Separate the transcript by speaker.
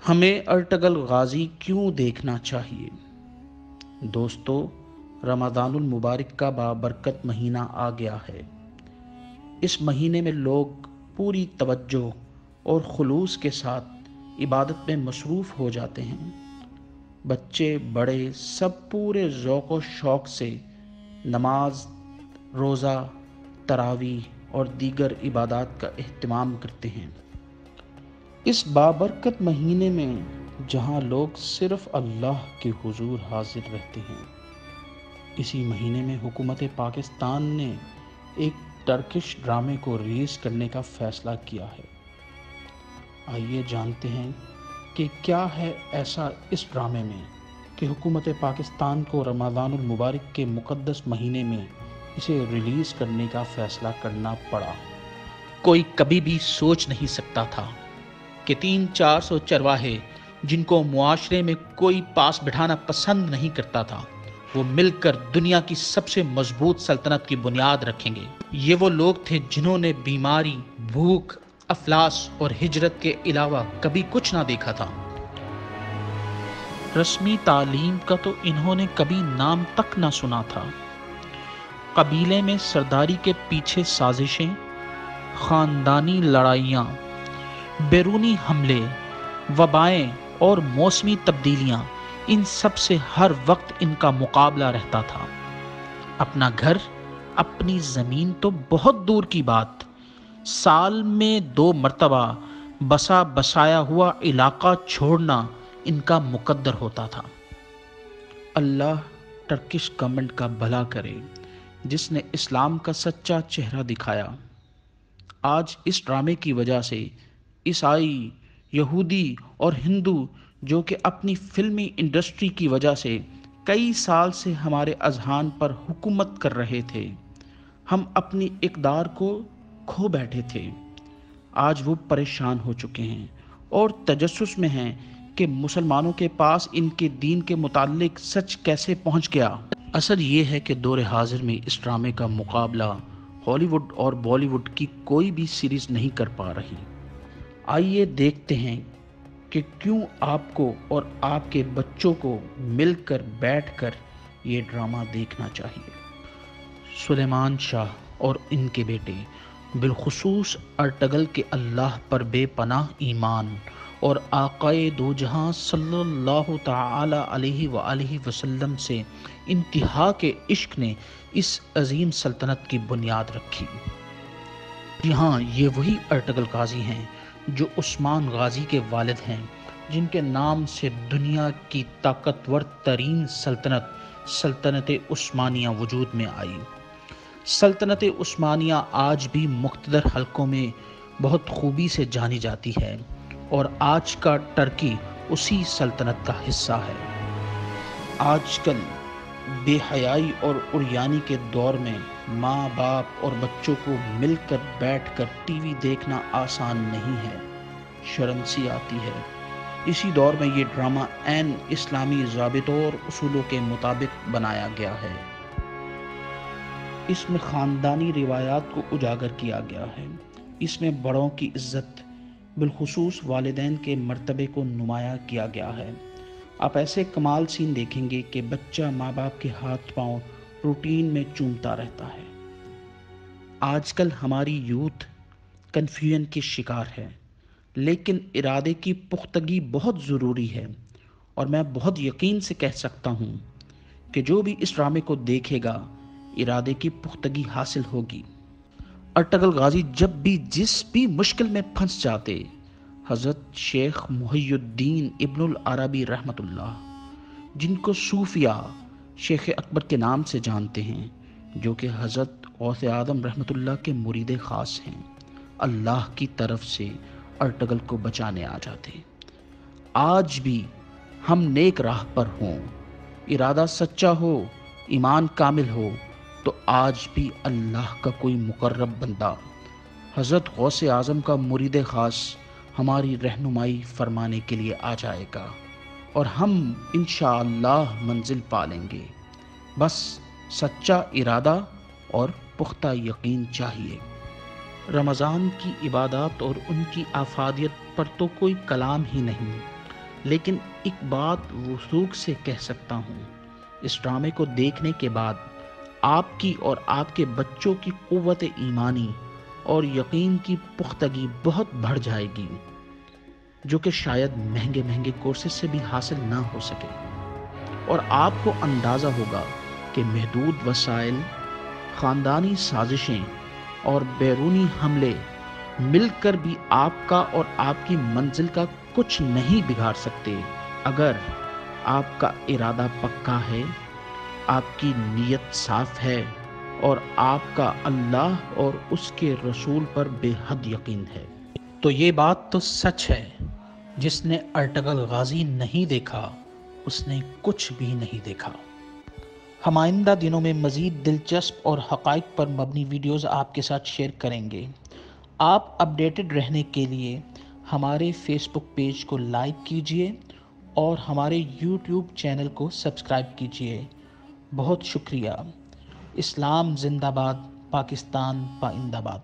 Speaker 1: ہمیں Ertugrul Ghazi کیوں دیکھنا چاہیے؟ دوستو، رمضان المبارک کا بابرکت مہینہ آ گیا ہے۔ اس مہینے میں لوگ پوری توجہ اور خلوص کے ساتھ عبادت میں مصروف ہو جاتے ہیں۔ بچے بڑے سب پورے ذوق و شوق سے نماز، روزہ، تراویح اور دیگر عبادات کا اہتمام کرتے ہیں۔ اس بابرکت مہینے میں جہاں لوگ صرف اللہ کے حضور حاضر رہتے ہیں، اسی مہینے میں حکومت پاکستان نے ایک ٹرکش ڈرامے کو ریلیز کرنے کا فیصلہ کیا ہے۔ آئیے جانتے ہیں کہ کیا ہے ایسا اس ڈرامے میں کہ حکومت پاکستان کو رمضان المبارک کے مقدس مہینے میں اسے ریلیز کرنے کا فیصلہ کرنا پڑا۔ کوئی کبھی بھی سوچ نہیں سکتا تھا کہ 300-400 چرواہے جن کو معاشرے میں کوئی پاس بٹھانا پسند نہیں کرتا تھا، وہ مل کر دنیا کی سب سے مضبوط سلطنت کی بنیاد رکھیں گے۔ یہ وہ لوگ تھے جنہوں نے بیماری، بھوک، افلاس اور ہجرت کے علاوہ کبھی کچھ نہ دیکھا تھا۔ رسمی تعلیم کا تو انہوں نے کبھی نام تک نہ سنا تھا۔ قبیلے میں سرداری کے پیچھے سازشیں، خاندانی لڑائیاں، بیرونی حملے، وبائیں اور موسمی تبدیلیاں، ان سب سے ہر وقت ان کا مقابلہ رہتا تھا۔ اپنا گھر، اپنی زمین تو بہت دور کی بات، سال میں 2 مرتبہ بسا بسایا ہوا علاقہ چھوڑنا ان کا مقدر ہوتا تھا۔ اللہ ٹرکش گورنمنٹ کا بھلا کرے جس نے اسلام کا سچا چہرہ دکھایا۔ آج اس ڈرامے کی وجہ سے عیسائی، یہودی اور ہندو، جو کہ اپنی فلمی انڈسٹری کی وجہ سے کئی سال سے ہمارے اذہان پر حکومت کر رہے تھے، ہم اپنی اقدار کو کھو بیٹھے تھے۔ آج وہ پریشان ہو چکے ہیں اور تجسس میں ہیں کہ مسلمانوں کے پاس ان کے دین کے متعلق سچ کیسے پہنچ گیا۔ اصل یہ ہے کہ دور حاضر میں اس ڈرامے کا مقابلہ ہالی ووڈ اور بالی ووڈ کی کوئی بھی سیریز نہیں کر پا رہی۔ آئیے دیکھتے ہیں کہ کیوں آپ کو اور آپ کے بچوں کو مل کر بیٹھ کر یہ ڈرامہ دیکھنا چاہیے۔ سلیمان شاہ اور ان کے بیٹے، بالخصوص ارطغرل کے اللہ پر بے پناہ ایمان اور آقائے دو جہاں صلی اللہ تعالی علیہ وآلہ وسلم سے انتہا کے عشق نے اس عظیم سلطنت کی بنیاد رکھی۔ یہاں یہ وہی ارطغرل غازی ہیں جو عثمان غازی کے والد ہیں، جن کے نام سے دنیا کی طاقتور ترین سلطنت عثمانیہ وجود میں آئی۔ سلطنت عثمانیہ آج بھی مقتدر حلقوں میں بہت خوبی سے جانی جاتی ہے اور آج کا ٹرکی اسی سلطنت کا حصہ ہے۔ آج کل بے حیائی اور عریانی کے دور میں ماں باپ اور بچوں کو مل کر بیٹھ کر ٹی وی دیکھنا آسان نہیں ہے، شرم سی آتی ہے۔ اسی دور میں یہ ڈرامہ عین اسلامی ضابطوں اور اصولوں کے مطابق بنایا گیا ہے۔ اس میں خاندانی روایات کو اجاگر کیا گیا ہے۔ اس میں بڑوں کی عزت، بالخصوص والدین کے مرتبے کو نمایاں کیا گیا ہے۔ آپ ایسے کمال سین دیکھیں گے کہ بچہ ماں باپ کے ہاتھ پاؤں روٹین میں چومتا رہتا ہے۔ آج کل ہماری یوتھ کنفیوژن کی شکار ہے، لیکن ارادے کی پختگی بہت ضروری ہے، اور میں بہت یقین سے کہہ سکتا ہوں کہ جو بھی اس ڈرامے کو دیکھے گا، ارادے کی پختگی حاصل ہوگی۔ ارطغرل غازی جب بھی جس بھی مشکل میں پھنس جاتے، حضرت شیخ محی الدین ابن العربی رحمۃ اللہ، جن کو صوفیہ شیخ اکبر کے نام سے جانتے ہیں، جو کہ حضرت غوث اعظم رحمۃ اللہ کے مرید خاص ہیں، اللہ کی طرف سے ارطغرل کو بچانے آ جاتے۔ آج بھی ہم نیک راہ پر ہوں، ارادہ سچا ہو، ایمان کامل ہو، تو آج بھی اللہ کا کوئی مقرب بندہ، حضرت غوث اعظم کا مرید خاص، ہماری رہنمائی فرمانے کے لیے آ جائے گا، اور ہم انشاءاللہ منزل پا لیں گے۔ بس سچا ارادہ اور پختہ یقین چاہیے۔ رمضان کی عبادات اور ان کی افادیت پر تو کوئی کلام ہی نہیں۔ لیکن ایک بات وثوق سے کہہ سکتا ہوں، اس ڈرامے کو دیکھنے کے بعد آپ کی اور آپ کے بچوں کی قوت ایمانی اور یقین کی پختگی بہت بڑھ جائے گی، جو کہ شاید مہنگے مہنگے کورسز سے بھی حاصل نہ ہو سکے، اور آپ کو اندازہ ہوگا کہ محدود وسائل، خاندانی سازشیں اور بیرونی حملے مل کر بھی آپ کا اور آپ کی منزل کا کچھ نہیں بگاڑ سکتے، اگر آپ کا ارادہ پکا ہے، آپ کی نیت صاف ہے اور آپ کا اللہ اور اس کے رسول پر بے حد یقین ہے۔ تو یہ بات تو سچ ہے، جس نے ارطغرل غازی نہیں دیکھا اس نے کچھ بھی نہیں دیکھا۔ ہم آئندہ دنوں میں مزید دلچسپ اور حقائق پر مبنی ویڈیوز آپ کے ساتھ شیئر کریں گے۔ آپ اپڈیٹڈ رہنے کے لیے ہمارے فیس بک پیج کو لائک کیجیے اور ہمارے یوٹیوب چینل کو سبسکرائب کیجیے۔ بہت شکریہ۔ اسلام زندہ باد، پاکستان پائندہ باد۔